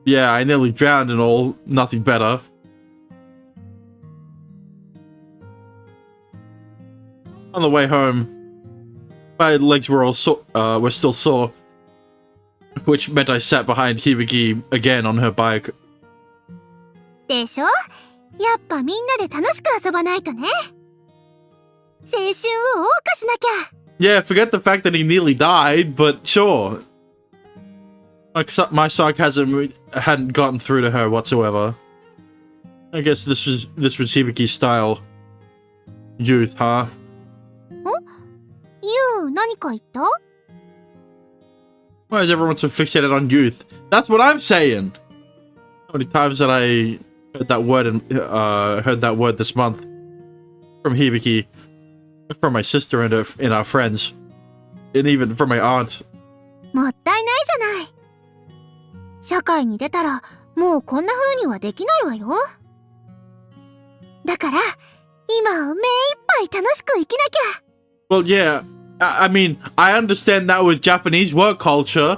Yeah, I nearly drowned and all. Nothing better. On the way home, my legs were were still sore, which meant I sat behind Hibiki again on her bike. でしょ？やっぱみんなで楽しく遊ばないとね。青春を謳歌しなきゃ。Yeah, forget the fact that he nearly died, but sure. My sarcasm hadn't gotten through to her whatsoever. I guess this was Hibiki's style. Youth, huh? 何か言った？ Why is everyone so fixated on youth? That's what I'm saying. How many times that I heard that word this month from Hibiki, from my sister and our friends, and even from my aunt. もったいないじゃない。社会に出たらもうこんな風にはできないわよ。だから今を目いっぱい楽しく生きなきゃ。Well, yeah. I mean, I understand that with Japanese work culture,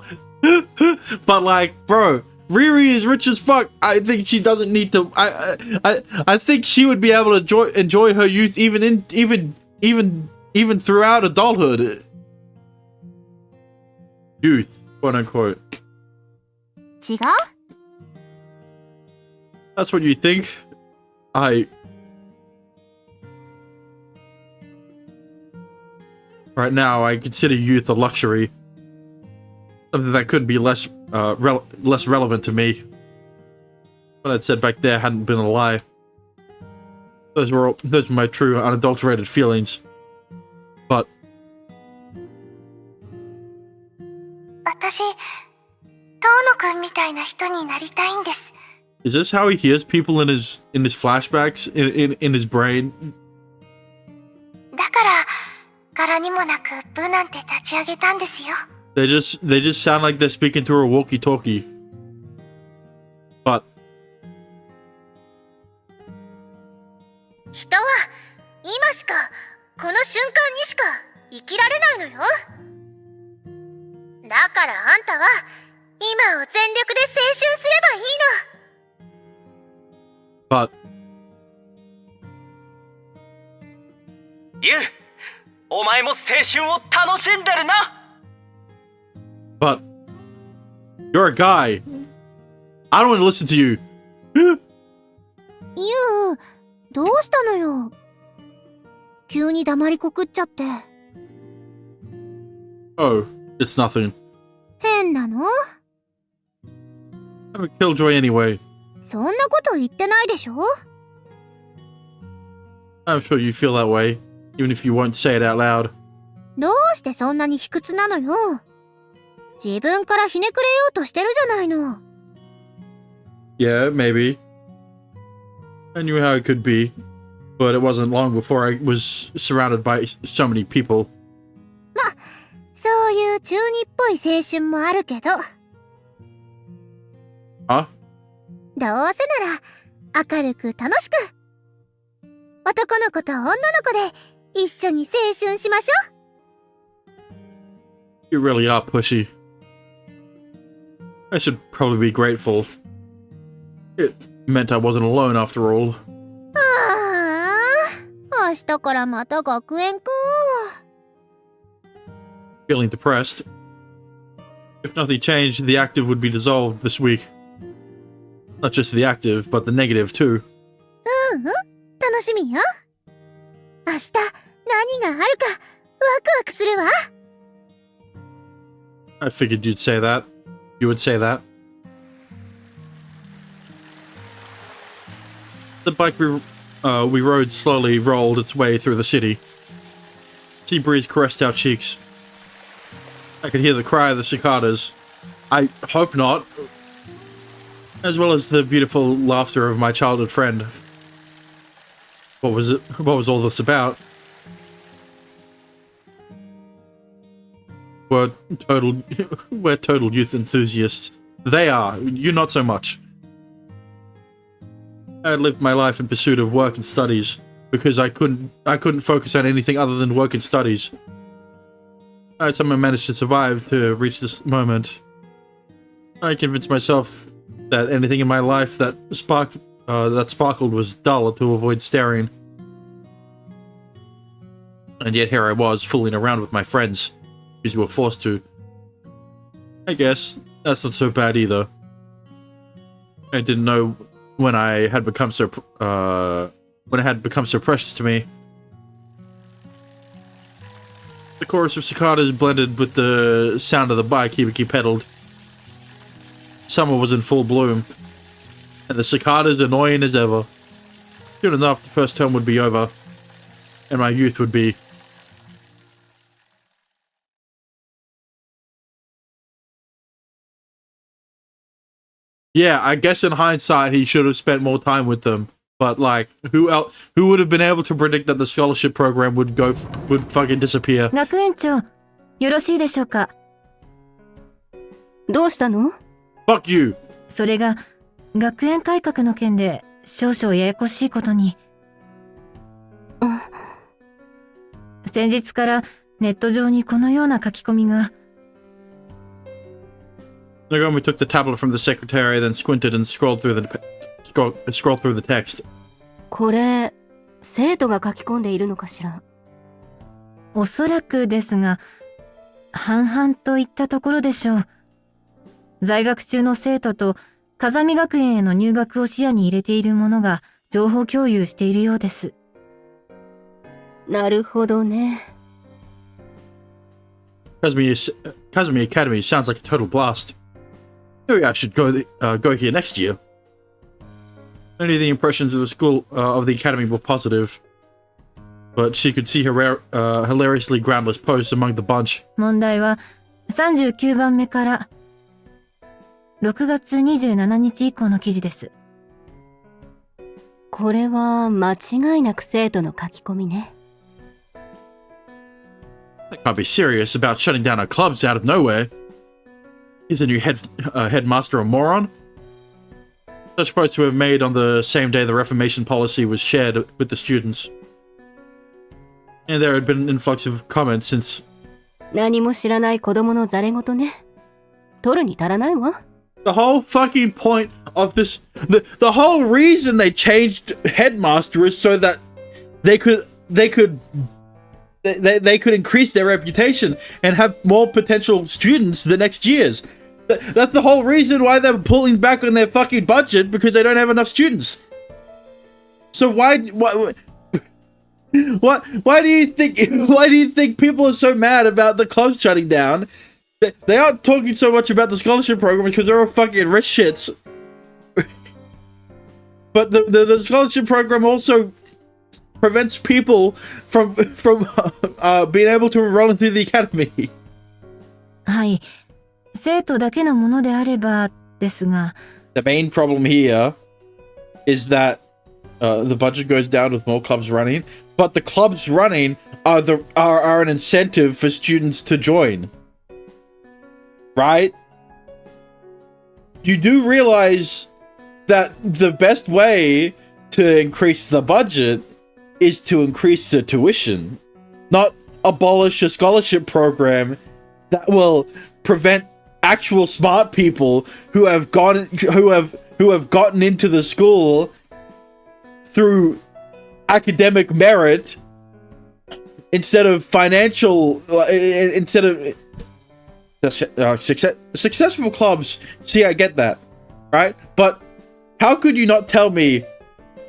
but like, bro, Riri is rich as fuck. I think she doesn't need to. I think she would be able to enjoy her youth even throughout adulthood. Youth, quote unquote. 違う？ That's what you think. Right now, I consider youth a luxury. Something that could be less relevant to me. What I'd said back there hadn't been a lie. Those were my true, unadulterated feelings. But... 私、遠野くんみたいな人になりたいんです。 Is this how he hears people in his flashbacks, in his brain? だから、柄にもなく部なんて立ち上げたんですよ。They just sound like they're speaking through a walkie-talkie. But 人は今しかこの瞬間にしか生きられないのよ。だからあんたは今を全力で青春すればいいの。But ユウ、お前も青春を楽しんでるな。But you're a guy. I don't want to listen to you. どうしたのよ。急に黙りこくっちゃって。Oh, it's nothing. 変なの？ I'm a killjoy anyway. そんなこと言ってないでしょ？ I'm sure you feel that way, even if you won't say it out loud. どうしてそんなに卑屈なのよ。自分からひねくれようとしてるじゃないの。Yeah, maybe. I knew how it could be, but it wasn't long before I was surrounded by so many people. ま、そういう中二っぽい青春もあるけど。Huh? どうせなら明るく楽しく。男の子と女の子で一緒に青春しましょう。 You really are pushy. I should probably be grateful. It meant I wasn't alone after all. ああ、明日からまた学園か。Feeling depressed. If nothing changed, the active would be dissolved this week. Not just the active, but the negative too. 楽しみよ。明日何があるかワクワクするわ。I figured you'd say that. You would say that. The bike we rode slowly rolled its way through the city. Sea breeze caressed our cheeks. I could hear the cry of the cicadas. I hope not. As well as the beautiful laughter of my childhood friend. What was it? What was all this about? We're total youth enthusiasts. They are. You not so much. I had lived my life in pursuit of work and studies because I couldn't focus on anything other than work and studies. I somehow managed to survive to reach this moment. I convinced myself that anything in my life that sparkled was dull to avoid staring. And yet here I was, fooling around with my friends, because you were forced to. I guess that's not so bad either. I didn't know when I had become so precious to me. The chorus of cicadas blended with the sound of the bike Hibiki pedaled. Summer was in full bloom, and the cicadas annoying as ever. Soon enough, the first term would be over, and my youth would be. Yeah, I guess in hindsight he should have spent more time with them. But like, who would have been able to predict that the scholarship program would fucking disappear? 学園長、よろしいでしょうか。どうしたの？ Fuck you! それが、学園改革の件で少々ややこしいことに。先日からネット上にこのような書き込みが。Nagomi took the tablet from the secretary, then squinted and scrolled through the text. これ、生徒が書き込んでいるのかしら。おそらくですが、半々といったところでしょう。在学中の生徒と風見学園への入学を視野に入れている者が情報共有しているようです。なるほどね。Kazumi Academy sounds like a total blast. Maybe I should go here next year. Many of the impressions of the school of the academy were positive, but she could see her hilariously groundless posts among the bunch. 問題は39番目から6月27日以降の記事です。これは間違いなく生徒の書き込みね。They can't be serious about shutting down our clubs out of nowhere. Is the new headmaster a moron? Such posts were made on the same day the Reformation policy was shared with the students. And there had been an influx of comments since... 何も知らない子供のざれ言ね。取るに足らないわ。The whole fucking point of this... The whole reason they changed headmaster is so that they could increase their reputation and have more potential students the next years. That's the whole reason why they're pulling back on their fucking budget, because they don't have enough students. So why do you think people are so mad about the clubs shutting down? They aren't talking so much about the scholarship program because they're all fucking rich shits. But the scholarship program also prevents people from being able to enroll into the academy. はい。生徒だけのものであればですが。The main problem here is that the budget goes down with more clubs running, but the clubs running are an incentive for students to join. Right? You do realize that the best way to increase the budget is to increase the tuition, not abolish a scholarship program that will prevent actual smart people who have gotten into the school through academic merit instead of financial successful clubs. See, I get that, right? But how could you not tell me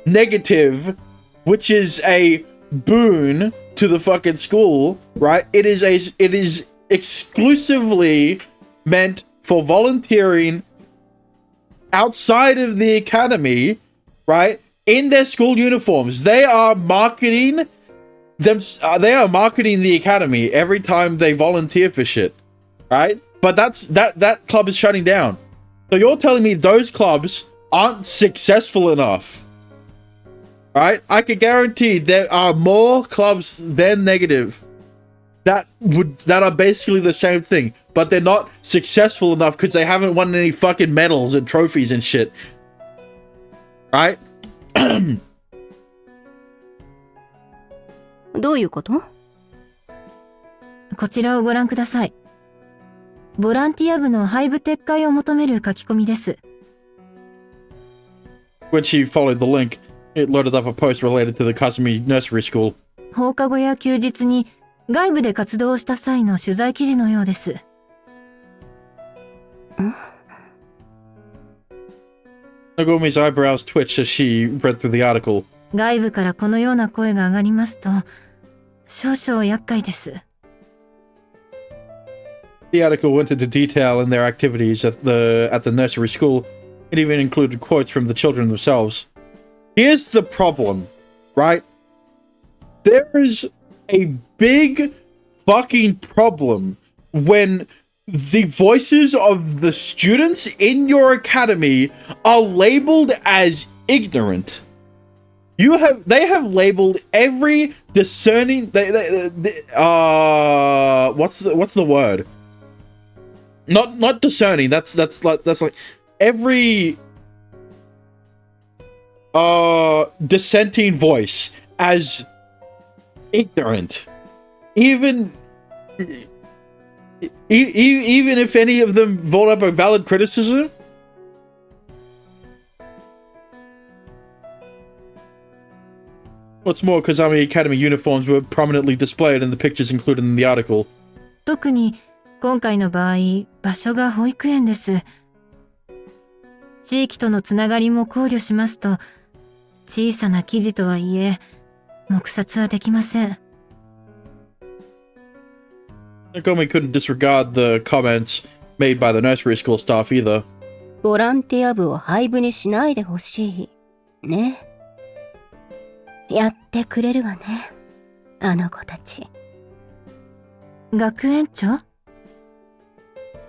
negative, which is a boon to the fucking school, right? It is exclusively meant for volunteering outside of the academy, right? In their school uniforms. They are marketing the academy every time they volunteer for shit, right? But that club is shutting down. So you're telling me those clubs aren't successful enough, right? I can guarantee there are more clubs than negative that are basically the same thing, but they're not successful enough because they haven't won any fucking medals and trophies and shit, right? どういうこと？こちらをご覧ください。ボランティア部の廃部撤回を求める書き込みです。When she followed the link, it loaded up a post related to the Kazumi Nursery School. 放課後や休日に外部で活動した際の取材記事のようです。Nagomi's eyebrows twitched as she read through the article. 外部からこのような声が上がりますと、少々厄介です。The article went into detail in their activities at the nursery school. It even included quotes from the children themselves. Here's the problem, right? There is a big fucking problem when the voices of the students in your academy are labeled as ignorant. They have labeled every discerning what's the word? Not discerning. That's like every dissenting voice as ignorant, even if any of them brought up a valid criticism. What's more, Kazami Academy uniforms were prominently displayed in the pictures included in the article. 特に今回の場合、場所が保育園です。地域とのつながりも考慮しますと、小さな記事とはいえ、黙殺はできません。Nagomi couldn't disregard the comments made by the nursery school staff either. ボランティア部を廃部にしないでほしい。ね。やってくれるわね。あの子たち。学園長？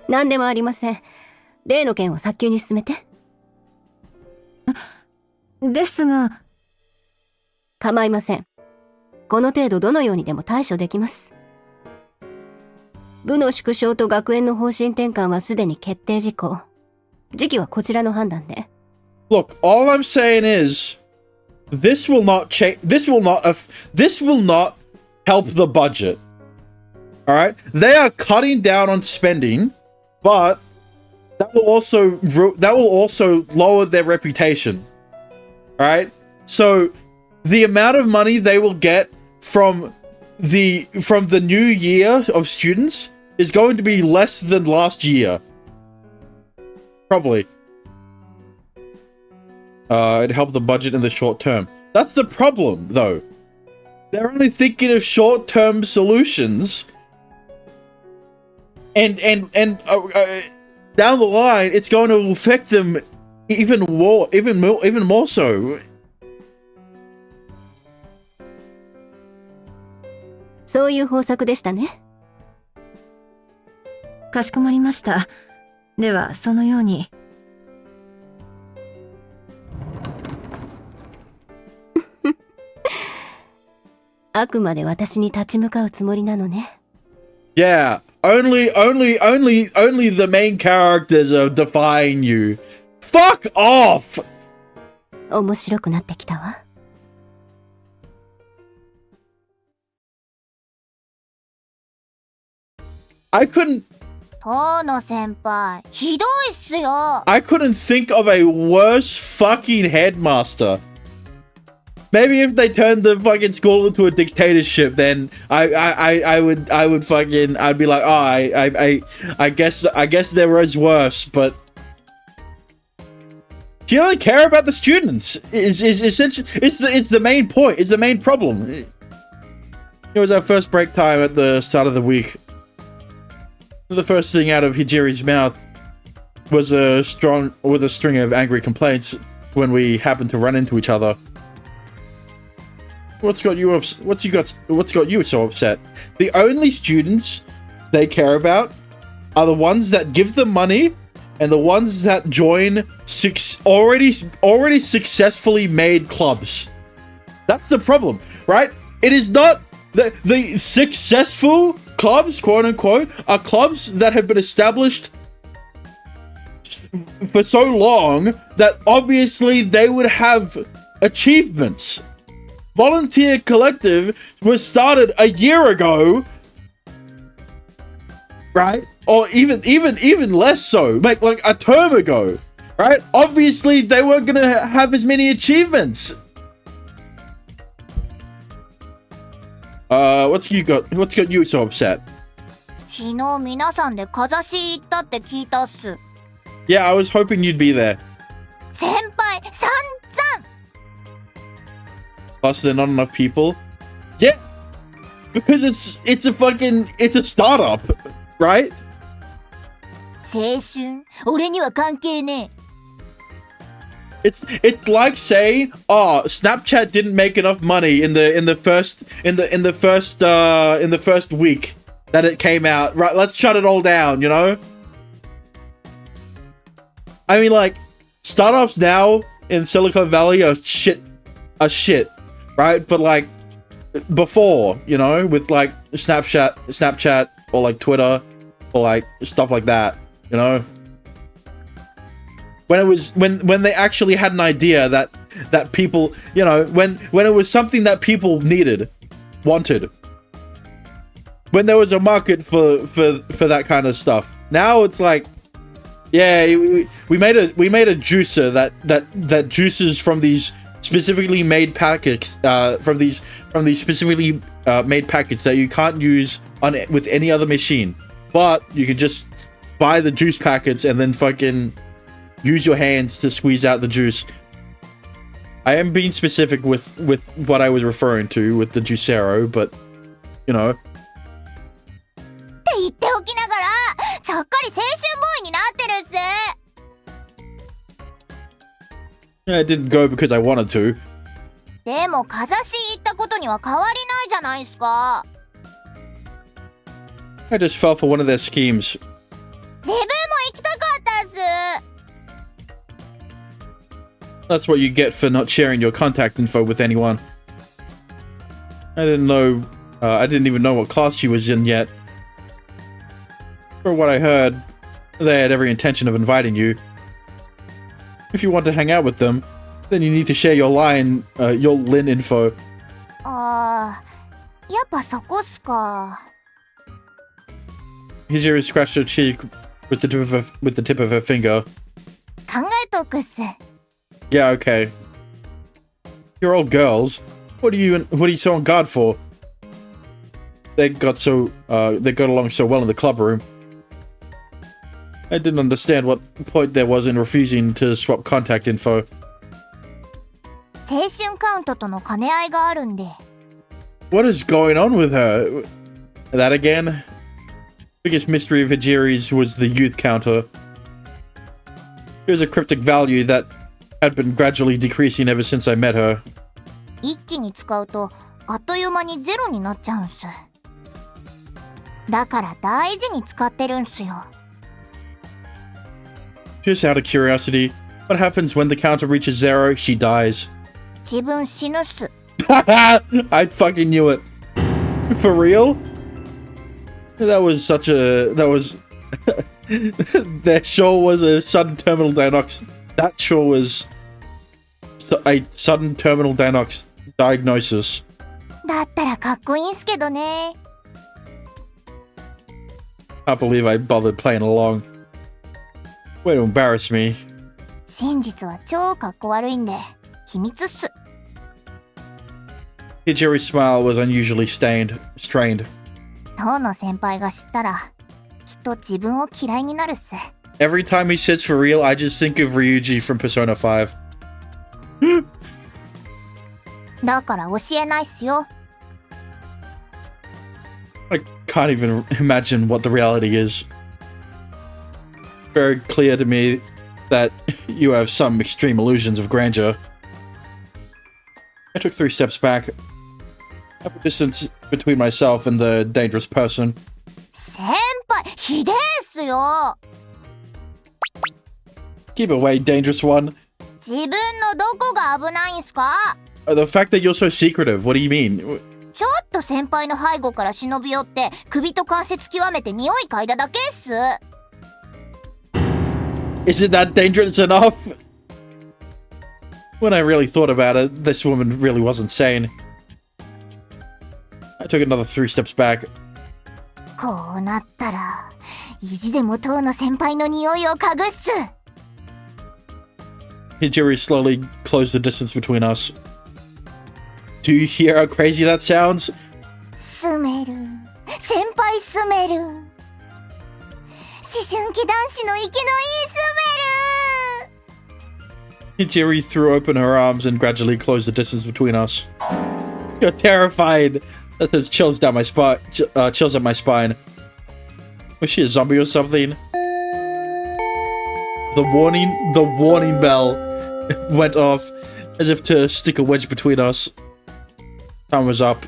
何でもありません。例の件を早急に進めて。ですが。構いません。この程度どのようにでも対処できます。部の縮小と学園の方針転換はすでに決定事項。時期はこちらの判断で。Look, all I'm saying is, this will not help the budget. All right, they are cutting down on spending, but that will also lower their reputation. All right, so the amount of money they will get from the new year of students is going to be less than last year. Probably. It helped the budget in the short term. That's the problem, though. They're only thinking of short-term solutions. And down the line, it's going to affect them even more so. そういう方策でしたね。かしこまりました。では、そのように。あくまで私に立ち向かうつもりなのね。Yeah, only the main characters are defying you. Fuck off! 面白くなってきたわ。遠野先輩、ひどいっすよ。I couldn't think of a worse fucking headmaster. Maybe if they turned the fucking school into a dictatorship, then I would fucking, I'd be like, oh, I guess there was worse, but do you really care about the students? Is essentially it's the main point. It's the main problem. It was our first break time at the start of the week. The first thing out of Hijiri's mouth was a string of angry complaints when we happened to run into each other. What's got you so upset? The only students they care about are the ones that give them money and the ones that join already successfully made clubs. That's the problem, right? It is not the successful clubs, quote unquote, are clubs that have been established for so long that obviously they would have achievements. Volunteer Collective was started a year ago right? Or even less so, like a term ago, right? Obviously, they weren't gonna have as many achievements. What's got you so upset? 昨日皆さんでかざし行ったって聞いたっす。 Yeah, I was hoping you'd be there. 先輩、散々 Plus, there are not enough people. Yeah, because it's a startup, right? 青春、俺には関係ねえ。 It's like saying, oh, Snapchat didn't make enough money in the first week that it came out. Right, let's shut it all down, you know? I mean, like, startups now in Silicon Valley are shit, right? But like before, you know, with like Snapchat or like Twitter or like stuff like that, you know? When they actually had an idea that people, you know, when it was something that people wanted, when there was a market for that kind of stuff. Now it's like, yeah, we made a juicer that juices from these specifically made packets, from these specifically made packets that you can't use with any other machine, but you can just buy the juice packets and then fucking use your hands to squeeze out the juice. I am being specific with what I was referring to with the Juicero, but, you know. って言っておきながら、ちゃっかり青春ボーイになってるっす。 Yeah, I didn't go because I wanted to. でも、かざし行ったことには変わりないじゃないっすか。 I just fell for one of their schemes. 自分も行きたかったっす。 That's what you get for not sharing your contact info with anyone. I didn't know, I didn't even know what class she was in yet. From what I heard, they had every intention of inviting you. If you want to hang out with them, then you need to share your LIN info. あー、やっぱそこっすか。 Hijiri scratched her cheek with the tip of her finger. 考えとくっす。 Yeah, okay. You're all girls. What are you so on guard for? They got along so well in the club room. I didn't understand what point there was in refusing to swap contact info. 青春カウントとの兼ね合いがあるんで。 What is going on with her? That again? Biggest mystery of Hijiri's was the youth counter. Here's a cryptic value that had been gradually decreasing ever since I met her. 一気に使うと、あっという間にゼロになっちゃうんす。だから大事に使ってるんすよ。 Just out of curiosity, what happens when the counter reaches zero? She dies. 自分死ぬっす。 I fucking knew it. For real? That was there sure was a sudden terminal diagnosis. That sure was a sudden terminal diagnosis. だったらかっこいいんすけどね。 Can't believe I bothered playing along. Way to embarrass me. 真実は超かっこ悪いんで、秘密っす。 Hijiri's smile was unusually strained. 当の先輩が知ったら、きっと自分を嫌いになるっす。 Every time he says for real, I just think of Ryuji from Persona 5. だから教えないっすよ。 I can't even imagine what the reality is. Very clear to me that you have some extreme illusions of grandeur. I took 3 steps back. I put distance between myself and the dangerous person. 先輩、ひでえっすよ。 Keep away, dangerous one. 自分のどこが危ないんすか？ The fact that you're so secretive, what do you mean? ちょっと先輩の背後から忍び寄って首と関節極めて匂い嗅いだだけっす。 Is it that dangerous enough? When I really thought about it, this woman really wasn't sane. I took another 3 steps back. こうなったら意地でも当の先輩の匂いを嗅ぐっす。 Hijiri slowly closed the distance between us. Do you hear how crazy that sounds? スメル、先輩スメル、思春期男子の息のいいスメル。 Hijiri threw open her arms and gradually closed the distance between us. You're terrified. That says chills down my spine. Chills up my spine. Was she a zombie or something? The warning bell went off as if to stick a wedge between us. Time was up.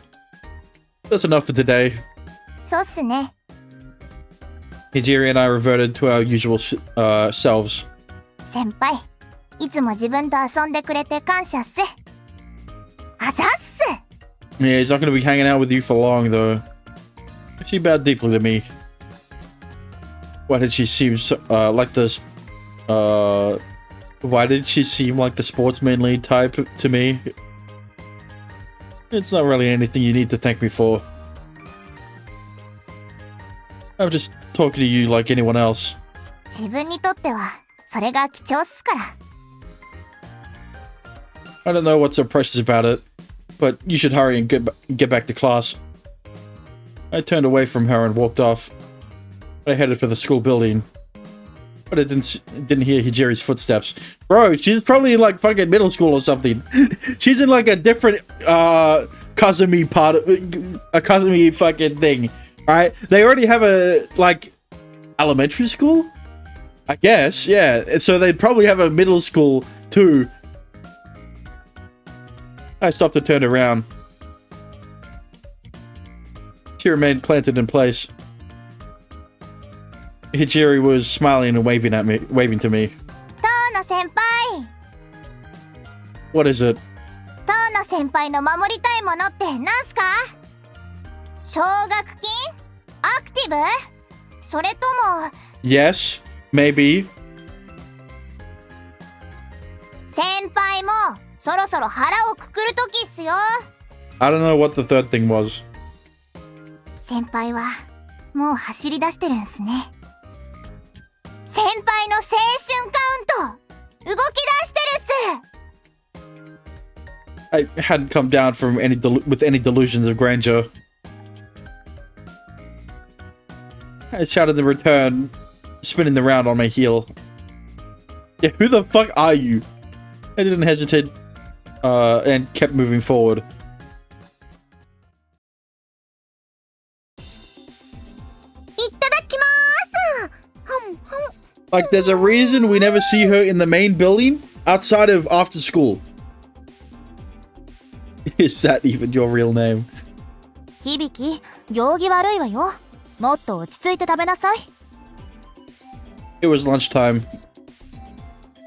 That's enough for today. そうっすね。 Hijiri and I reverted to our usual selves. 先輩、いつも自分と遊んでくれて感謝っす。あざっす。 Yeah, he's not going to be hanging out with you for long, though. She bowed deeply to me. Why did she seem like this? Why did she seem like the sportsmanly type to me? It's not really anything you need to thank me for. I'm just talking to you like anyone else. 自分にとってはそれが貴重っすから。 I don't know what's so precious about it, but you should hurry and get back to class. I turned away from her and walked off. I headed for the school building, but I didn't hear Hijiri's footsteps. Bro, she's probably in like fucking middle school or something. She's in like a different Kazumi part of a Kazumi fucking thing. Alright? They already have a like elementary school? I guess, yeah. So they'd probably have a middle school too. I stopped and turned around. She remained planted in place. Hijiri was smiling and waving to me. 東野先輩、 What is it? 東野先輩の守りたいものってなんすか？奨学金？アクティブ？それとも Yes, maybe. 先輩もそろそろ腹をくくるときっすよ。 I don't know what the third thing was. 先輩はもう走り出してるんすね。先輩の青春カウント動き出してるっす。 I hadn't come down from with any delusions of grandeur. I shouted in return, spinning around on my heel. Yeah, who the fuck are you? I didn't hesitate, and kept moving forward. いただきまーす。Like, there's a reason we never see her in the main building outside of after school. Is that even your real name? 響、行儀悪いわよ。もっと落ち着いて食べなさい。 It was lunchtime.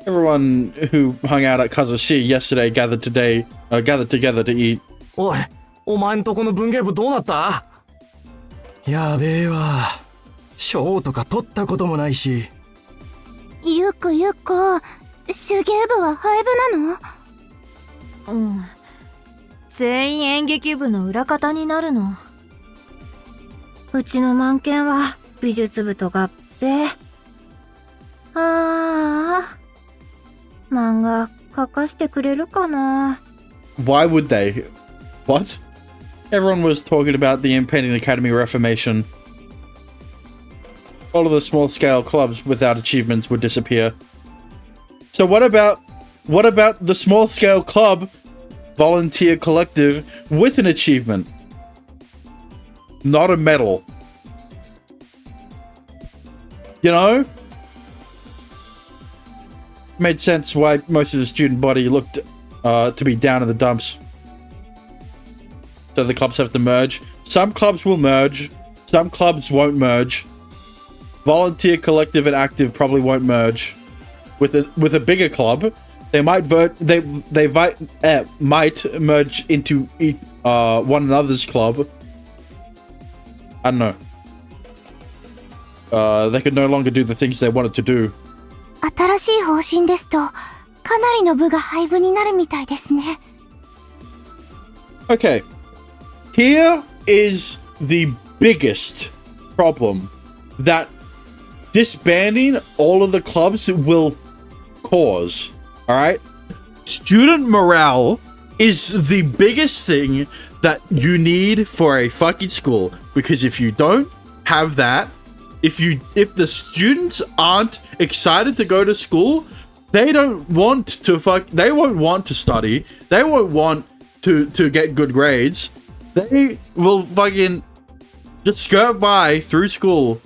Everyone who hung out at Kazushi yesterday gathered together to eat. おい、お前んとこの文芸部どうなった？やべえわ。賞とか取ったこともないし。ゆっこ、手芸部は廃部なの？うん。全員演劇部の裏方になるの。うちの満研は美術部と合併。漫画描かしてくれるかな？ Why would they? What? Everyone was talking about the impending academy reformation. All of the small-scale clubs without achievements would disappear. So what about the small-scale club volunteer collective with an achievement? Not a medal. You know? Made sense why most of the student body looked to be down in the dumps. So the clubs have to merge. Some clubs will merge. Some clubs won't merge. Volunteer, collective, and active probably won't merge. With a bigger club, they might might merge into one another's club. I don't know. They could no longer do the things they wanted to do. 新しい方針ですと、かなりの部が廃部になるみたいですね。 Okay. Here is the biggest problem that disbanding all of the clubs will cause. All right, student morale is the biggest thing that you need for a fucking school, because if you don't have that, if the students aren't excited to go to school, they won't want to study, they won't want to get good grades, they will fucking just skirt by through school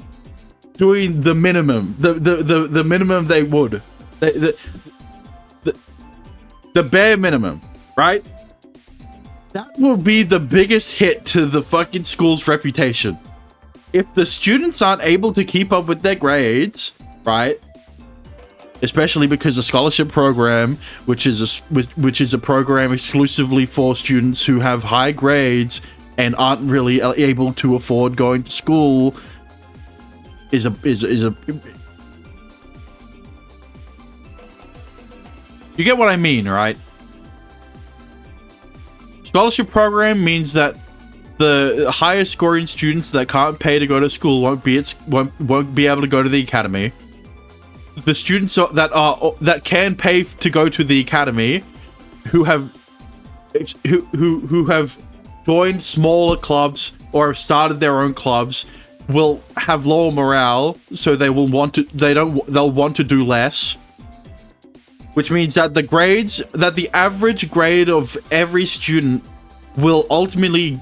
doing the minimum, the minimum they would, the bare minimum, right? That will be the biggest hit to the fucking school's reputation. If the students aren't able to keep up with their grades, right? Especially because the scholarship program, which is a program exclusively for students who have high grades and aren't really able to afford going to school, is a you get what I mean, right? Scholarship program means that the highest scoring students that can't pay to go to school won't be able to go to the academy. The students that can pay to go to the academy, who have joined smaller clubs or have started their own clubs, will have lower morale, so they'll want to do less. Which means that the average grade of every student will ultimately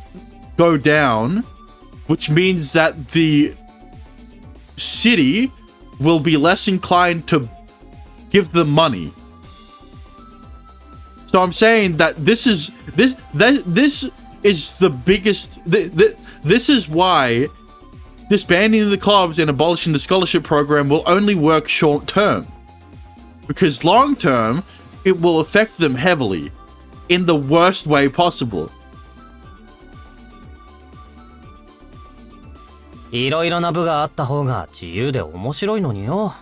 go down, which means that the city will be less inclined to give them money. So I'm saying that this is the biggest. This is why disbanding the clubs and abolishing the scholarship program will only work short term. Because long term, it will affect them heavily in the worst way possible. いろいろな部があった方が自由で面白いのによ。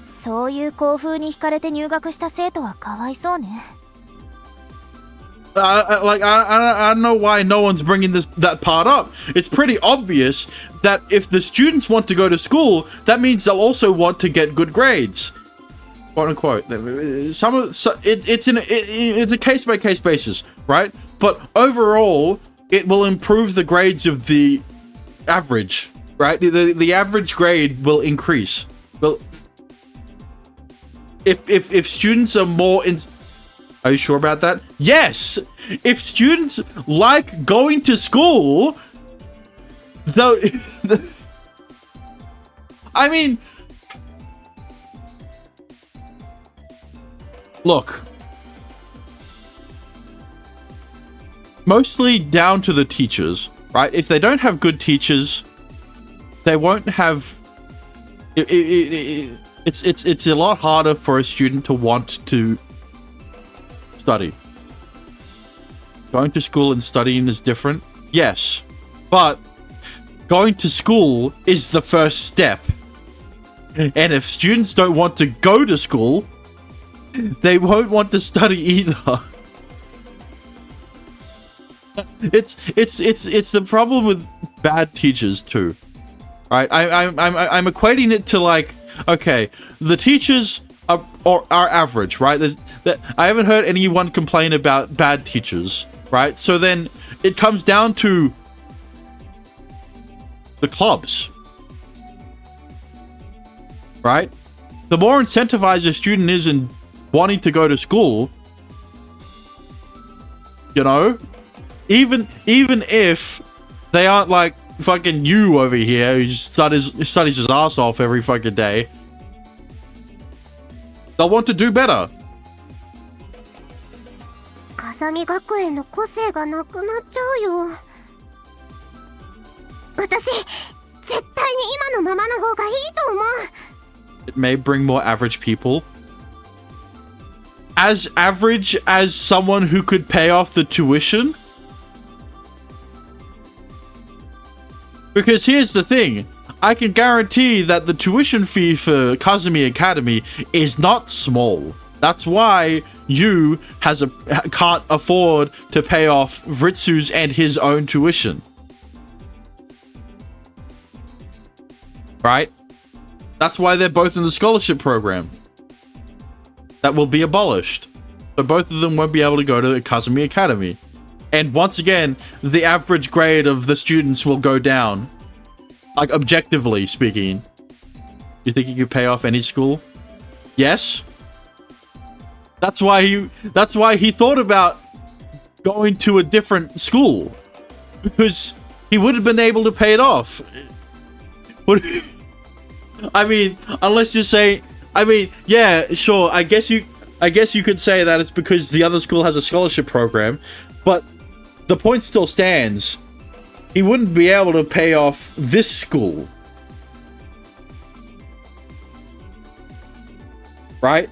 そういう校風に惹かれて入学した生徒はかわいそうね。I don't know why no one's bringing that part up. It's pretty obvious that if the students want to go to school, that means they'll also want to get good grades, quote unquote. It's a case by case basis, right? But overall, it will improve the grades of the average, right? The average grade will increase. Well, if students are more Are you sure about that? Yes! If students like going to school, though... I mean... Look. Mostly down to the teachers, right? If they don't have good teachers, they won't have... It's a lot harder for a student to want to study. Going to school and studying is different, yes, but going to school is the first step. And if students don't want to go to school, they won't want to study either. It's the problem with bad teachers too, right? I'm equating it to, like, okay, the teachers are average, right? I haven't heard anyone complain about bad teachers, right? So then it comes down to the clubs, right? The more incentivized a student is in wanting to go to school, you know, even if they aren't like fucking you over here who studies his ass off every fucking day, they'll want to do better. 風見学園の個性がなくなっちゃうよ。私、絶対に今のままの方がいいと思う。It may bring more average people. As average as someone who could pay off the tuition? Because here's the thing. I can guarantee that the tuition fee for Kazumi Academy is not small. That's why Yu can't afford to pay off Ritsu's and his own tuition. Right? That's why they're both in the scholarship program. That will be abolished. So both of them won't be able to go to the Kazumi Academy. And once again, the average grade of the students will go down. Like, objectively speaking. You think you could pay off any school? Yes. That's why he thought about going to a different school. Because he would have been able to pay it off. I mean, unless you say, I mean, yeah, sure, I guess you could say that it's because the other school has a scholarship program, but the point still stands. He wouldn't be able to pay off this school. Right?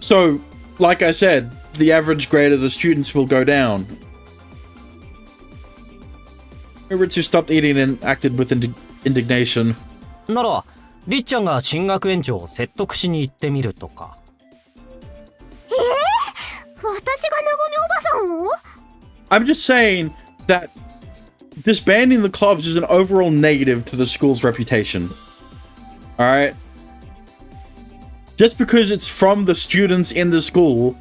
So, like I said, the average grade of the students will go down. Ritsu stopped eating and acted with indignation. ならりっちゃんが新学園長を説得しに行ってみるとか。私がなごみおばさんを？ I'm just saying that disbanding the clubs is an overall negative to the school's reputation. Alright? Just because it's from the students in the school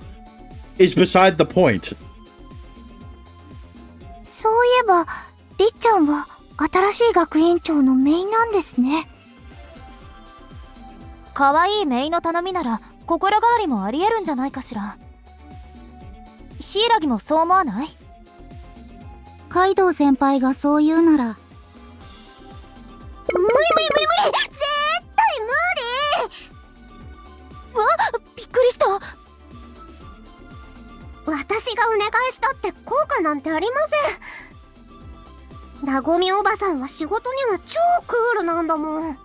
is beside the point. そういえば、りっちゃんは新しい学園長のメイなんですね。可愛いメイの頼みなら心変わりもありえるんじゃないかしら。柊もそう思わない？カイドウ先輩がそう言うなら。無理絶対無理。うわ、びっくりした。私がお願いしたって効果なんてありません。なごみおばさんは仕事には超クールなんだもん。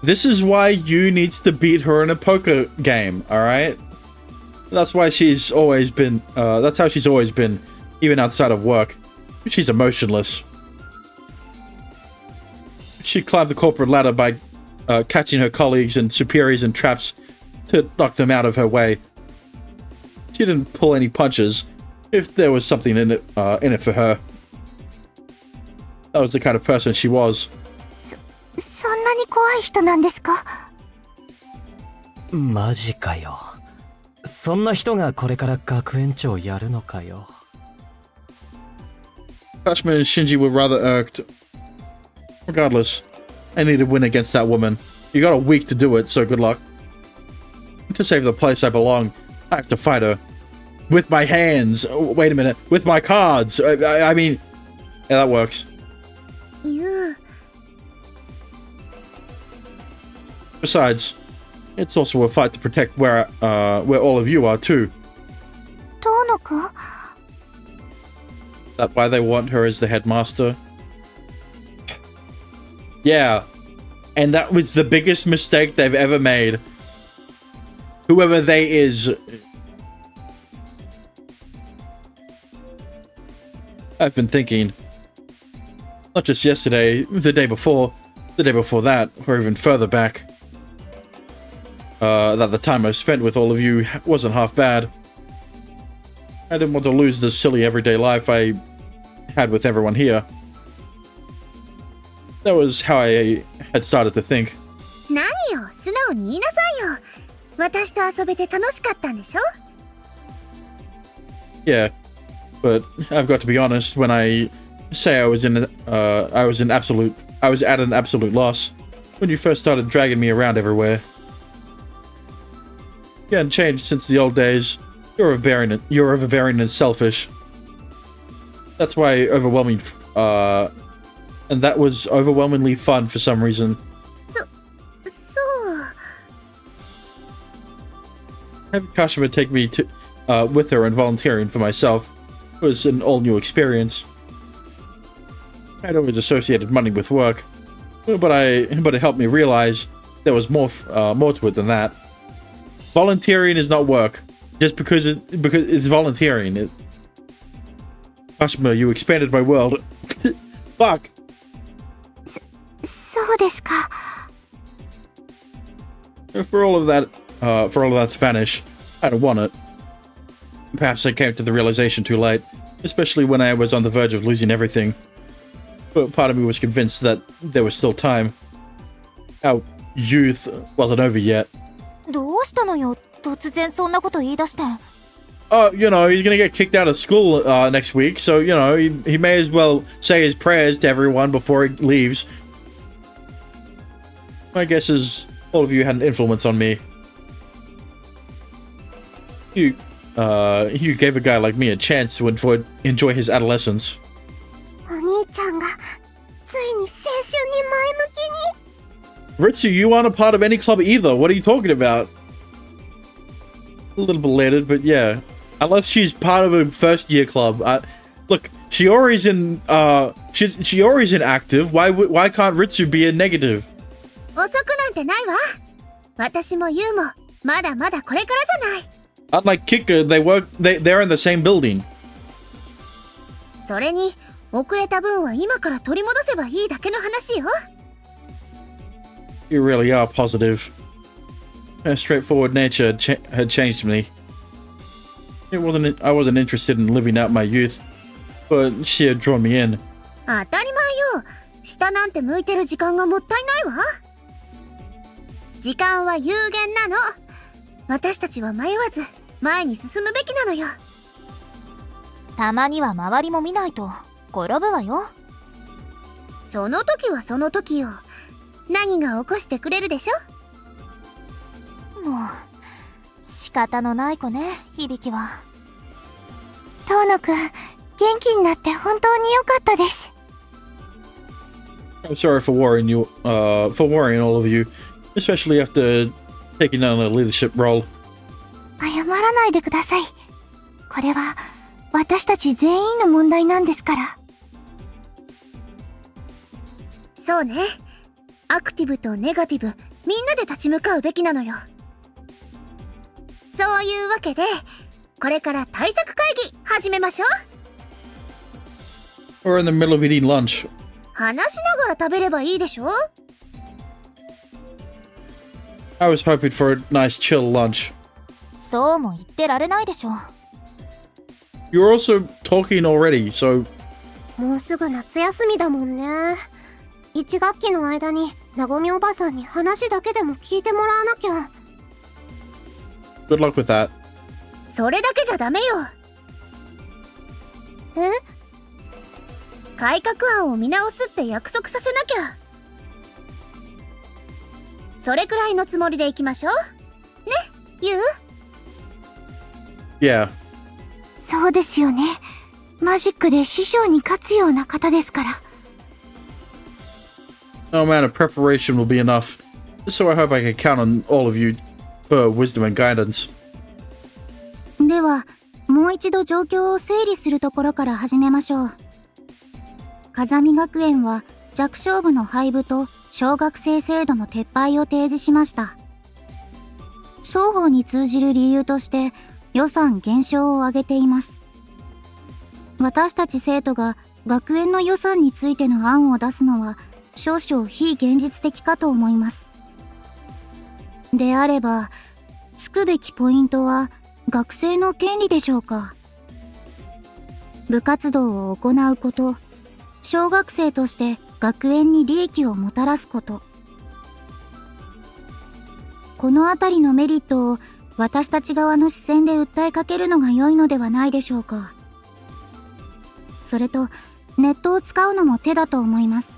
This is why Yu needs to beat her in a poker game, alright? That's why she's always been, that's how she's always been, even outside of work. She's emotionless. She climbed the corporate ladder by catching her colleagues and superiors in traps to knock them out of her way. She didn't pull any punches, if there was something in it for her. That was the kind of person she was. そんなに怖い人なんですか？マジかよ。そんな人がこれから学園長やるのかよ。Kashima and Shinji were rather irked. Regardless, I need to win against that woman. You got a week to do it, so good luck. To save the place I belong, I have to fight her. With my hands. Oh, wait a minute. With my cards. I mean... Yeah, that works. Besides, it's also a fight to protect where all of you are too. Tono-kun? That why they want her as the headmaster? Yeah. And that was the biggest mistake they've ever made. Whoever they is. I've been thinking. Not just yesterday, the day before that, or even further back. That the time I spent with all of you wasn't half bad. I didn't want to lose the silly everyday life I had with everyone here. That was how I had started to think. 何よ、素直に言いなさいよ。私と遊べて楽しかったんでしょ? Yeah, but I've got to be honest. When I say I was at an absolute loss when you first started dragging me around everywhere. You hadn't changed since the old days. You're overbearing and selfish. That's why overwhelming, and that was overwhelmingly fun for some reason. So. Having Kashima take me to, with her and volunteering for myself was an all-new experience. I'd always associated money with work, but it helped me realize there was more to it than that. Volunteering is not work, just because it's volunteering. Kashima, you expanded my world. Fuck. そうですか。For all of that, for all of that Spanish. I don't want it. Perhaps I came to the realization too late, especially when I was on the verge of losing everything. But part of me was convinced that there was still time. Our youth wasn't over yet. どうしたのよ、突然そんなこと言い出して。You know, he's gonna get kicked out of school next week, so, you know, he may as well say his prayers to everyone before he leaves. My guess is all of you had an influence on me. You gave a guy like me a chance to enjoy his adolescence. お兄ちゃんがついに青春に前向きに。Ritsu, you aren't a part of any club either. What are you talking about? A little belated, but yeah. Unless she's part of a first year club. Look, Shiori's in Shiori's inactive. Why can't Ritsu be a negative? 遅くなんてないわ。私もユウもまだまだこれからじゃない。Unlike Kika, they're in the same building. それに遅れた分は今から取り戻せばいいだけの話よ。You really are positive. Her straightforward nature had changed me. I wasn't interested in living out my youth, but she had drawn me in. 当たり前よ。下なんて向いてる時間がもったいないわ。時間は有限なの。私たちは迷わず前に進むべきなのよ。たまには周りも見ないと転ぶわよ。その時はその時よ。何が起こしてくれるでしょ。もう仕方のない子ね、響は。遠野くん、元気になって本当に良かったです。I'm sorry for worrying all of you, especially after taking on a leadership role. 謝らないでください。これは私たち全員の問題なんですから。そうね。アクティブとネガティブ、みんなで立ち向かうべきなのよ。そういうわけで、これから対策会議始めましょう。We're in the middle of eating lunch. 話しながら食べればいいでしょ。I was hoping for a nice chill lunch. そうも言ってられないでしょ。You're also talking already, so... もうすぐ夏休みだもんね。1学期の間になごみおばさんに話だけでも聞いてもらわなきゃ。Good luck with that. それだけじゃダメよ。え？改革案を見直すって約束させなきゃ。それくらいのつもりでいきましょう。ね、ユウ？ Yeah. そうですよね。マジックで師匠に勝つような方ですから。No amount of preparation will be enough, so I hope I can count on all of you for wisdom and guidance. では、もう一度状況を整理するところから始めましょう。風見学園は弱小部の廃部と小学生制度の撤廃を提示しました。双方に通じる理由として予算減少を挙げています。私たち生徒が学園の予算についての案を出すのは少々非現実的かと思います。であれば、つくべきポイントは学生の権利でしょうか。部活動を行うこと、小学生として学園に利益をもたらすこと。このあたりのメリットを私たち側の視線で訴えかけるのが良いのではないでしょうか。それと、ネットを使うのも手だと思います。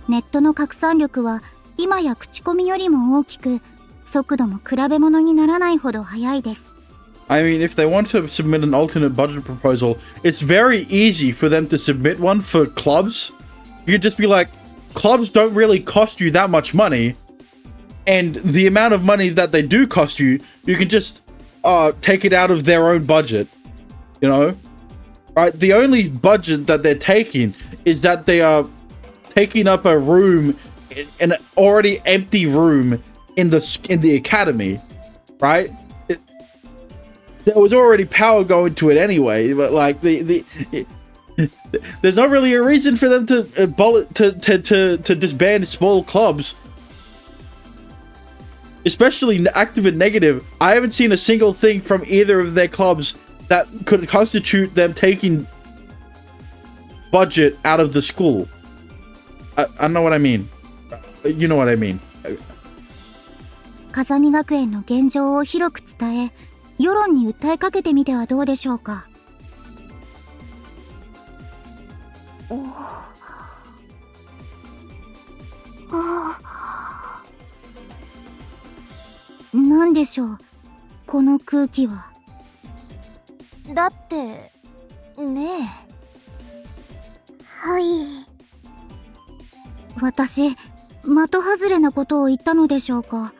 ネットの拡散力は今や口コミよりも大きく、速度も比べ物にならないほど速いです。I mean, if they want to submit an alternate budget proposal, it's very easy for them to submit one for clubs. You could just be like, clubs don't really cost you that much money, and the amount of money that they do cost you, you can just take it out of their own budget, you know? Right? The only budget that they're taking is that they are taking up a room, an already empty room in the academy, right? There was already power going to it anyway, but like there's not really a reason for them to disband small clubs. especially active and negative. I haven't seen a single thing from either of their clubs that could constitute them taking budget out of the school. I know what I mean. You know what I mean. 風見学園の現状を広く伝え、世論に訴えかけてみてはどうでしょうか。なんでしょう、この空気は。だってねえ。はい。私、的外れなことを言ったのでしょうか。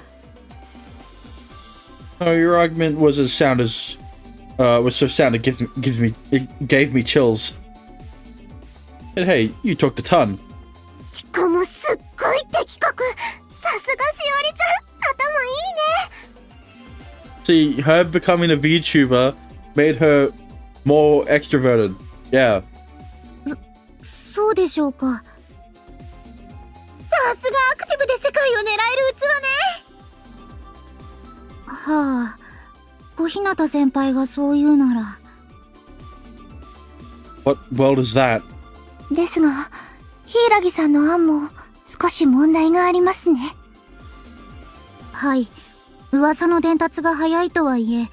Oh, your argument was as sound as was so sound it gave me chills. And hey, you talked a ton. しかもすっごい的確。さすがしおりちゃん、頭いいね。See, her becoming a VTuber made her more extroverted. Yeah. そうでしょうか。さすがアクティブで世界を狙える器ね。はあ、小日向先輩がそう言うなら。What world is that? ですが、柊さんの案も少し問題がありますね。はい、噂の伝達が早いとはいえ、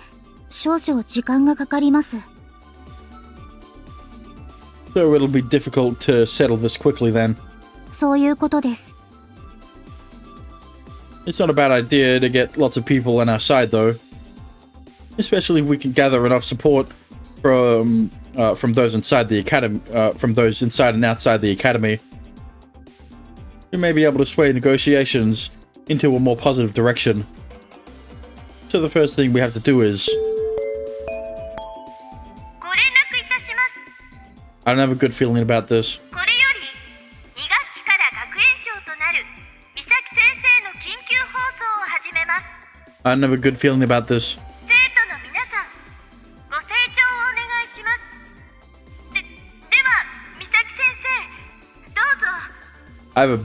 少々時間がかかります。So it'll be difficult to settle this quickly then. そういうことです。It's not a bad idea to get lots of people on our side, though. Especially if we can gather enough support from those inside the academy, from those inside and outside the academy. We may be able to sway negotiations into a more positive direction. So the first thing we have to do is... I don't have a good feeling about this. I don't have a good feeling about this. I have a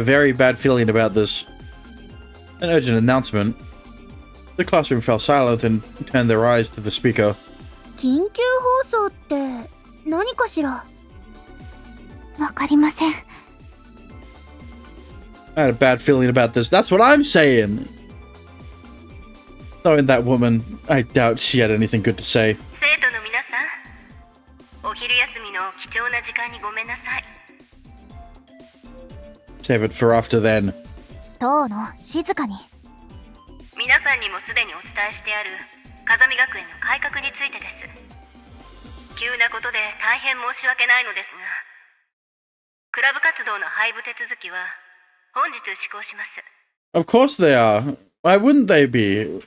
very bad feeling about this. An urgent announcement. The classroom fell silent and turned their eyes to the speaker. 緊急放送って何かしら。わかりません。I had a bad feeling about this. That's what I'm saying. Knowing that woman, I doubt she had anything good to say. 生徒の皆さん、お昼休みの貴重な時間にごめんなさい。Save it for after then. 当の静かに。皆さんにもすでにお伝えしてある風見学園の改革についてです。急なことで大変申し訳ないのですが、クラブ活動の廃部手続きは本日施行します。Of course they are. Why wouldn't they be?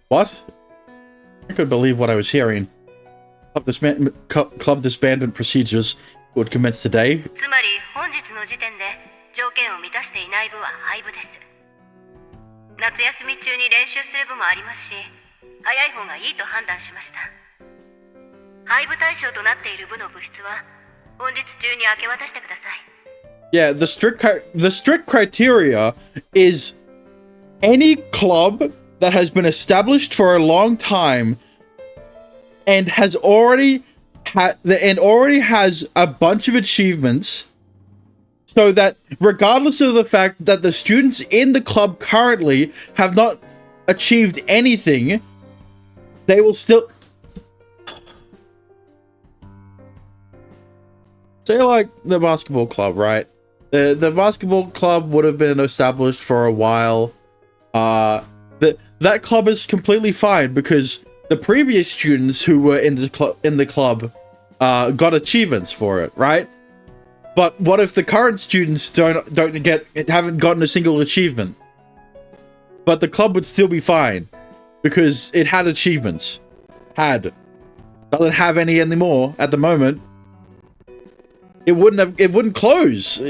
What? I couldn't believe what I was hearing. Club disbandment procedures would commence today. つまり本日の時点で条件を満たしていない部は廃部です。夏休み中に練習する部もありますし、早い方がいいと判断しました。廃部対象となっている部の部室は本日中に明け渡してください。Yeah, the strict criteria is any club that has been established for a long time and already has a bunch of achievements, so that regardless of the fact that the students in the club currently have not achieved anything, they will still... Say like the basketball club, right? The basketball club would have been established for a while. That club is completely fine because the previous students who were in the club got achievements for it, right? But what if the current students haven't gotten a single achievement? But the club would still be fine because it had achievements. Doesn't have any anymore at the moment. It wouldn't close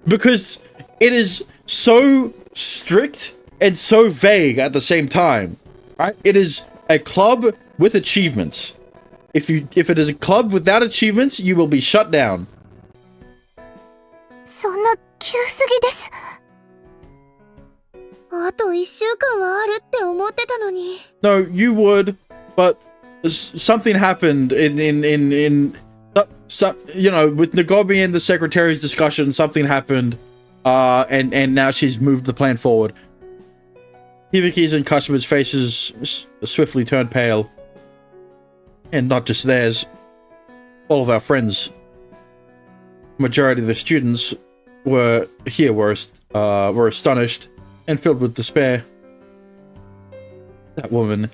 because it is so strict and so vague at the same time, right? It is a club with achievements. If it is a club without achievements, you will be shut down. そんな急すぎです。あと1週間はあるって思ってたのに。 No, you would, but something happened you know, with Nagomi and the secretary's discussion, something happened, and now she's moved the plan forward. Hibiki's and customers' faces swiftly turned pale. And not just theirs. All of our friends. Majority of the students were astonished and filled with despair. That woman.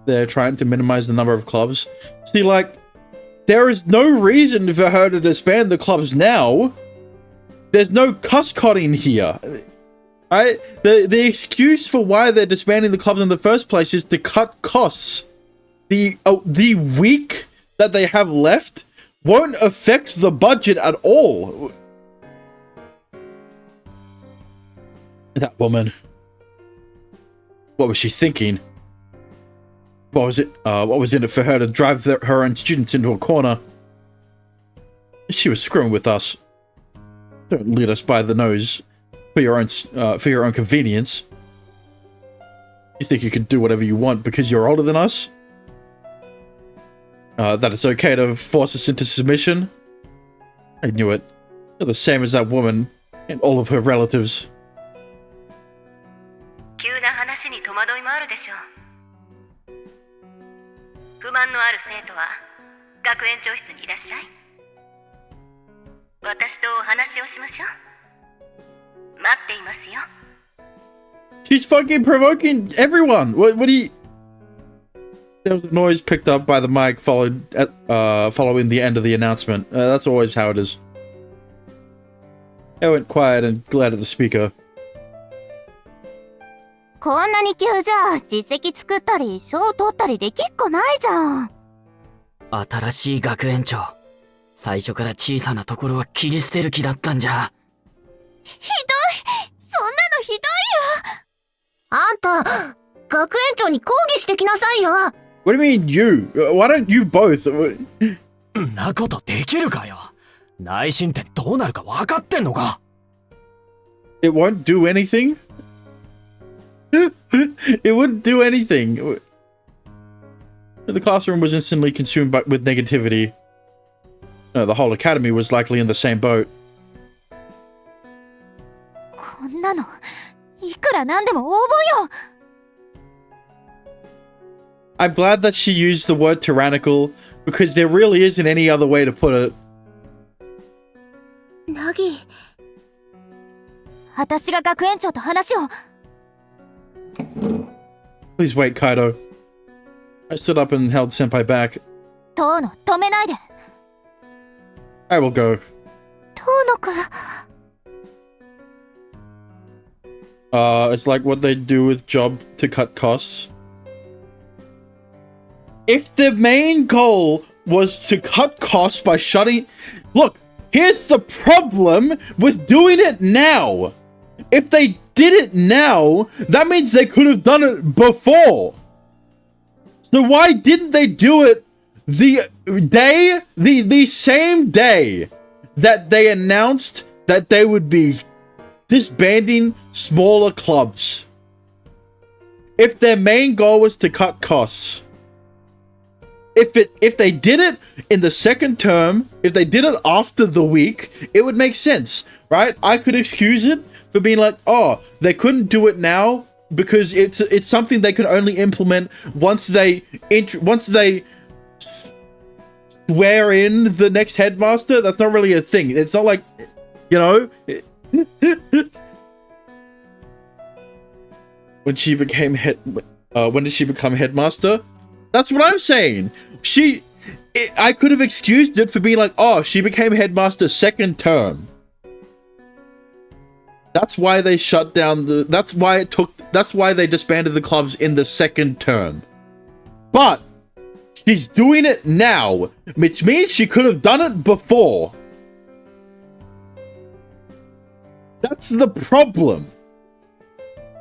They're trying to minimize the number of clubs. See, like, there is no reason for her to disband the clubs now. There's no cost-cutting here. Right? The excuse for why they're disbanding the clubs in the first place is to cut costs. The week that they have left won't affect the budget at all. That woman. What was she thinking? What was in it for her to drive her own students into a corner? She was screwing with us. Don't lead us by the nose for your own convenience. You think you can do whatever you want because you're older than us? That it's okay to force us into submission? I knew it. You're the same as that woman and all of her relatives. 急な話に戸惑いもあるでしょう。不満のある生徒は学園長室にいらっしゃい。私とお話をしましょう。待っていますよ。 She's fucking provoking everyone. What do you... There was a noise picked up by the mic following the end of the announcement. That's always how it is. I went quiet and glared at the speaker. こんなに急じゃ実績作ったり賞取ったりできっこないじゃん。新しい学園長。最初から小さなところは切り捨てる気だったんじゃ。ひどい。そんなのひどいよ。あんた、学園長に抗議してきなさいよ。What do you mean you? Why don't you both? んなことできるかよ。内申点どうなるか分かってんのか。 It won't do anything? It wouldn't do anything. The classroom was instantly consumed with negativity. The whole academy was likely in the same boat. こんなの、いくらなんでも応募よ。I'm glad that she used the word tyrannical, because there really isn't any other way to put it. ナギ。私が学園長と話を。Please wait, Kaido. I stood up and held Senpai back. 遠野、止めないで。I will go. 遠野くん。It's like what they do with job to cut costs. If the main goal was to cut costs by shutting... Look, here's the problem with doing it now. If they did it now, that means they could have done it before. So why didn't they do it the same day that they announced that they would be disbanding smaller clubs? If their main goal was to cut costs, if they did it in the second term, if they did it after the week, it would make sense, right? I could excuse it for being like, oh, they couldn't do it now because it's something they can only implement once they swear in the next headmaster. That's not really a thing. It's not like, you know. When she became when did she become headmaster? That's what I'm saying. I could have excused it for being like, oh, she became headmaster second term. That's why they shut down that's why they disbanded the clubs in the second term. But she's doing it now, which means she could have done it before. That's the problem.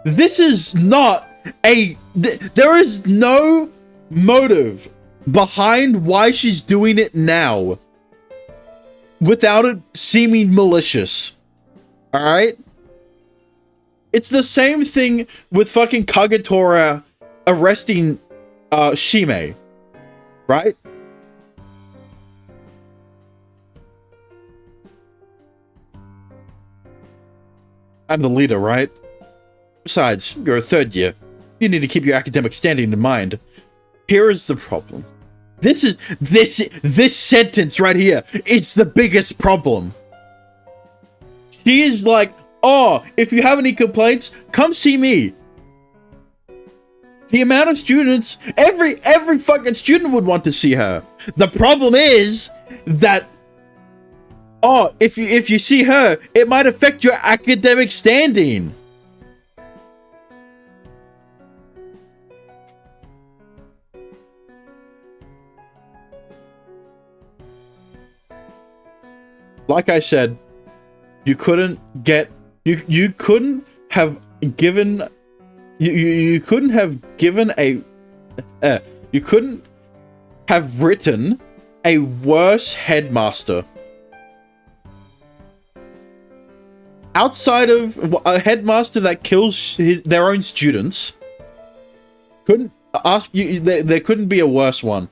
This is not there is no motive behind why she's doing it now without it seeming malicious. All right? It's the same thing with fucking Kagetora arresting Shime, right? I'm the leader, right? Besides, you're a third year. You need to keep your academic standing in mind. Here is the problem. This sentence right here is the biggest problem. She is like, oh, if you have any complaints, come see me. The amount of students, every fucking student would want to see her. The problem is that, oh, if you see her, it might affect your academic standing. Like I said, you couldn't have given you couldn't have written a worse headmaster. Outside of a headmaster that kills their own students, there couldn't be a worse one.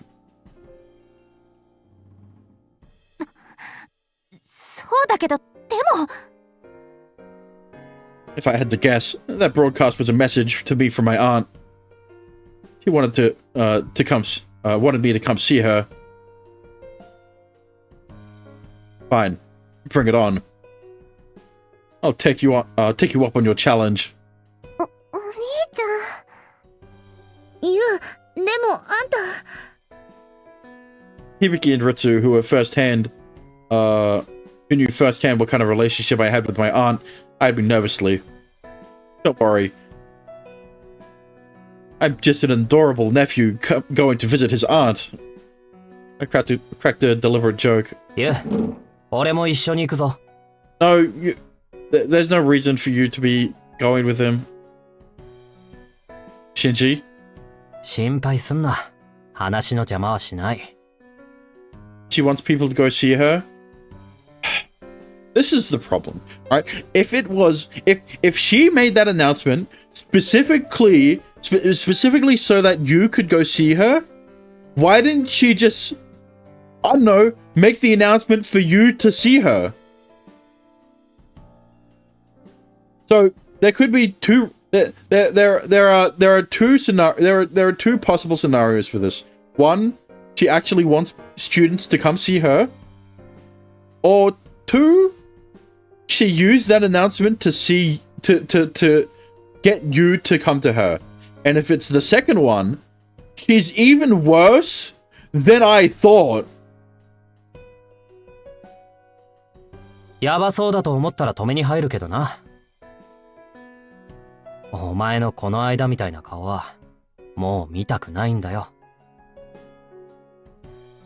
If I had to guess, that broadcast was a message to me from my aunt. She wanted wanted me to come see her. Fine, bring it on. I'll take you up on your challenge. Hibiki and Ritsu, who knew firsthand what kind of relationship I had with my aunt, eyed me nervously. Don't worry. I'm just an adorable nephew going to visit his aunt. I cracked a deliberate joke. Yeah, 俺も一緒に行くぞ. No, there's no reason for you to be going with him. Shinji? 心配すんな。話の邪魔はしない。 She wants people to go see her? This is the problem, right? If she made that announcement specifically so that you could go see her, why didn't she just, I don't know, make the announcement for you to see her? So there could be two. There are two possible scenarios for this. One, she actually wants students to come see her, or two, she used that announcement to get you to come to her. And if it's the second one, she's even worse than I thought. やばそうだと思ったら止めに入るけどな。お前のこの間みたいな顔はもう見たくないんだよ。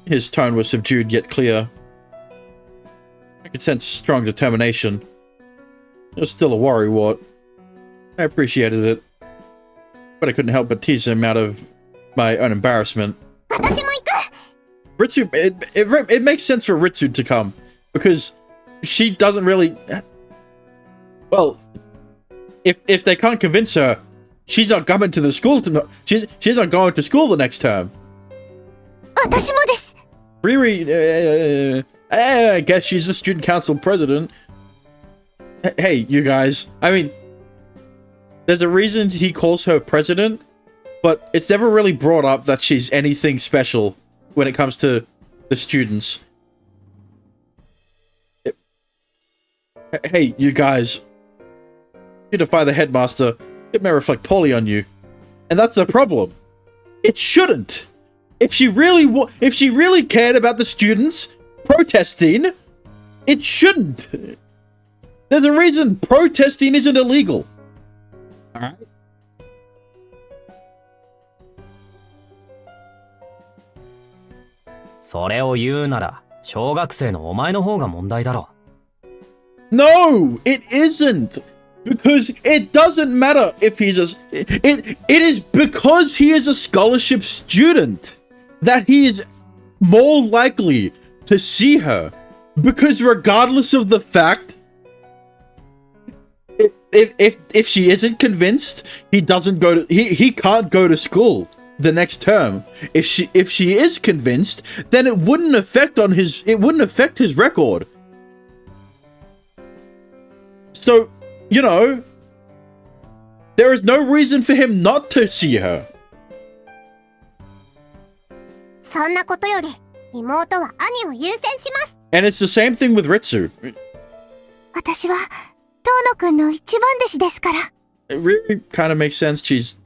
His tone was subdued yet clear. I could sense strong determination. It was still a worrywart. I appreciated it, but I couldn't help but tease him out of my own embarrassment. Ritsu, it makes sense for Ritsu to come, because she doesn't really... Well, if they can't convince her, she's not coming to the school she's not going to school the next term. Riri, I guess she's the student council president. Hey, you guys. I mean, there's a reason he calls her president, but it's never really brought up that she's anything special when it comes to the students. Hey, you guys. You defy the headmaster, it may reflect poorly on you. And that's the problem. It shouldn't. If she really cared about the students protesting, it shouldn't. There's a reason protesting isn't illegal. Alright? No, it isn't. Because it doesn't matter if he's it is because he is a scholarship student that he is more likely to see her. Because regardless of the fact, if she isn't convinced, he doesn't go to he can't go to school the next term. If she is convinced, then it wouldn't affect his record. So, you know, there is no reason for him not to see her. そんなことより、妹は兄を優先します。 And it's the same thing with Ritsu. 私は、遠野くんの一番弟子ですから。 It really kind of makes sense. She's,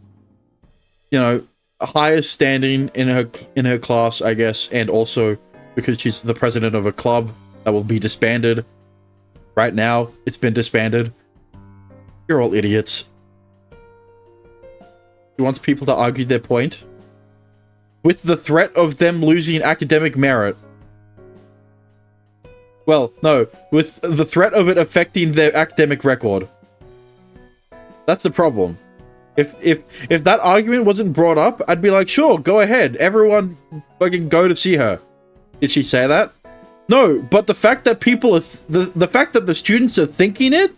you know, highest standing in her class, I guess, and also because she's the president of a club that will be disbanded. Right now, it's been disbanded. You're all idiots. She wants people to argue their point with the threat of them losing academic merit. Well, no, with the threat of it affecting their academic record. That's the problem. If that argument wasn't brought up, I'd be like, sure, go ahead. Everyone fucking go to see her. Did she say that? No, but the fact that people are the fact that the students are thinking it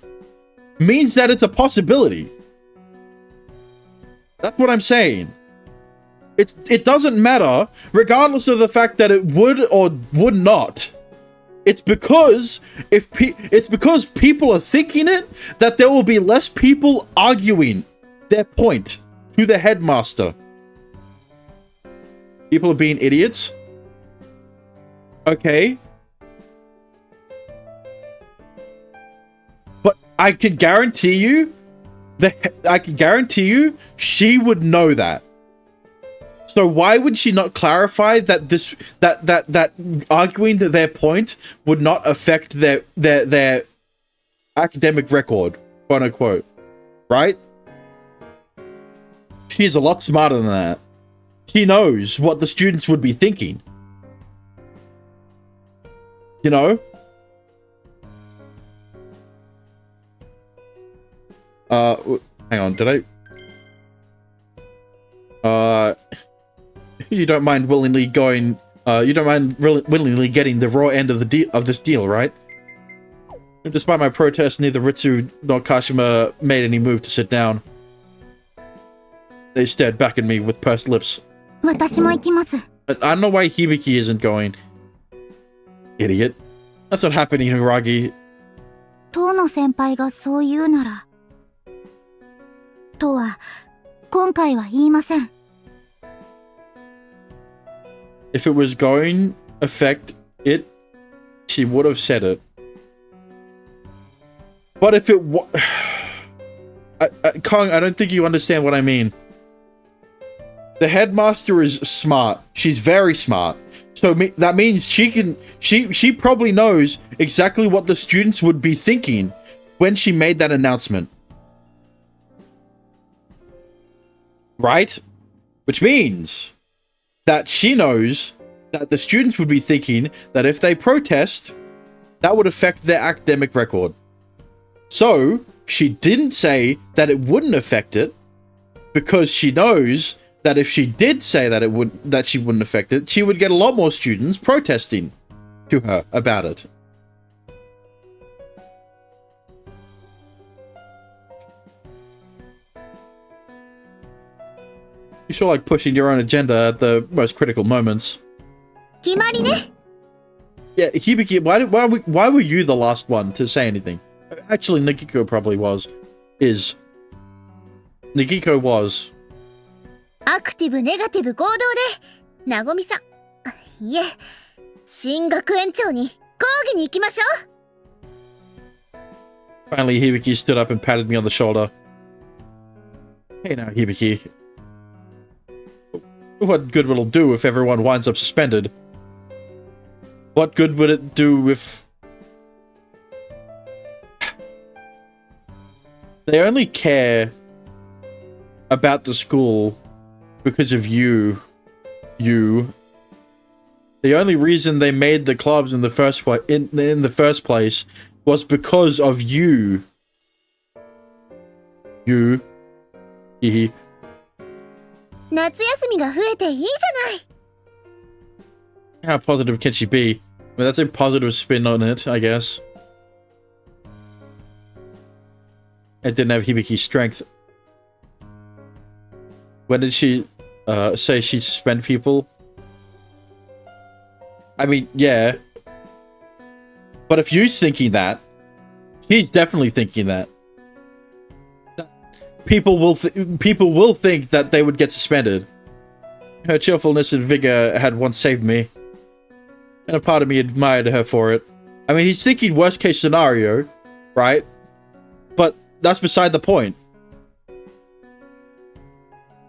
means that it's a possibility. That's what I'm saying. It doesn't matter, regardless of the fact that it would or would not. It's because people are thinking it that there will be less people arguing their point to the headmaster. People are being idiots. Okay. But I can guarantee you she would know that. So why would she not clarify that that arguing their point would not affect their academic record, quote unquote, right? She's a lot smarter than that. She knows what the students would be thinking. You know? Hang on, did I? You don't mind willingly going, willingly getting the raw end of this deal, right? Despite my protest, neither Ritsu nor Kashima made any move to sit down. They stared back at me with pursed lips. 私も行きます。 I don't know why Hibiki isn't going. Idiot. That's not happening, Hiragi. 遠野先輩がそう言うなら。とは、今回は言いません。 If it was going to affect it, she would have said it. But if it was... Kong, I don't think you understand what I mean. The headmaster is smart. She's very smart. So that means she probably knows exactly what the students would be thinking when she made that announcement. Right? Which means that she knows that the students would be thinking that if they protest, that would affect their academic record. So she didn't say that it wouldn't affect it because she knows that if she did say that she wouldn't affect it, she would get a lot more students protesting to her about it. You sure like pushing your own agenda at the most critical moments. 決まりね。 Yeah, Hibiki, why were you the last one to say anything? Actually, Nagiko probably was. Nagiko was. アクティブネガティブ合同で、なごみさん、いえ、新学園長に講義に行きましょう。 Finally, Hibiki stood up and patted me on the shoulder. Hey now, Hibiki. What good will it do if everyone winds up suspended? What good would it do if... They only care about the school because of you. The only reason they made the clubs in the first place was because of you. Hehe. 夏休みが増えていいじゃない。 How positive can she be? I mean, that's a positive spin on it, I guess. It didn't have Hibiki's strength. When did she say she suspend people? I mean, yeah. But if Yu's thinking that, she's definitely thinking that. People will think that they would get suspended. Her cheerfulness and vigor had once saved me, and a part of me admired her for it. I mean, he's thinking worst case scenario, right? But that's beside the point.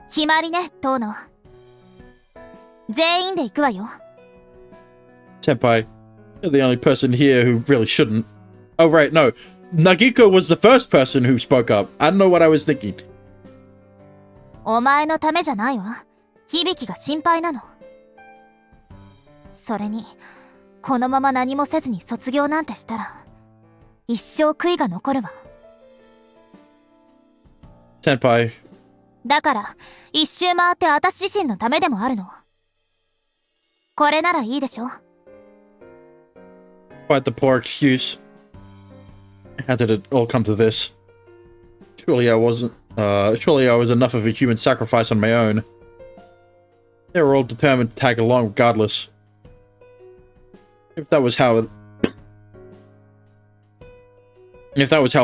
決まりね、遠野。全員で行くわよ。Senpai, you're the only person here who really shouldn't. Oh, right, no. Nagiko was the first person who spoke up. I don't know what I was thinking. お前のためじゃないわ。響が心配なの。それに、このまま何もせずに卒業なんてしたら、一生悔いが残るわ。Senpai. だから、一周回って私自身のためでもあるの。これならいいでしょ。Quite the poor excuse. How did it all come to this? Surely I wasn't. Surely I was enough of a human sacrifice on my own. They were all determined to tag along regardless. If that was how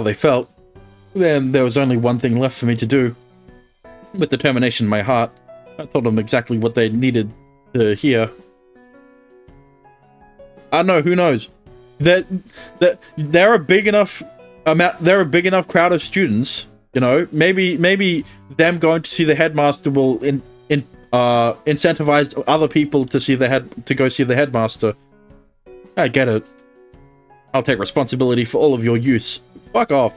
they felt, then there was only one thing left for me to do. With determination in my heart, I told them exactly what they needed to hear. I don't know, who knows? They're a big enough crowd of students, you know. Maybe them going to see the headmaster will incentivize other people to go see the headmaster. I get it. I'll take responsibility for all of your use. Fuck off.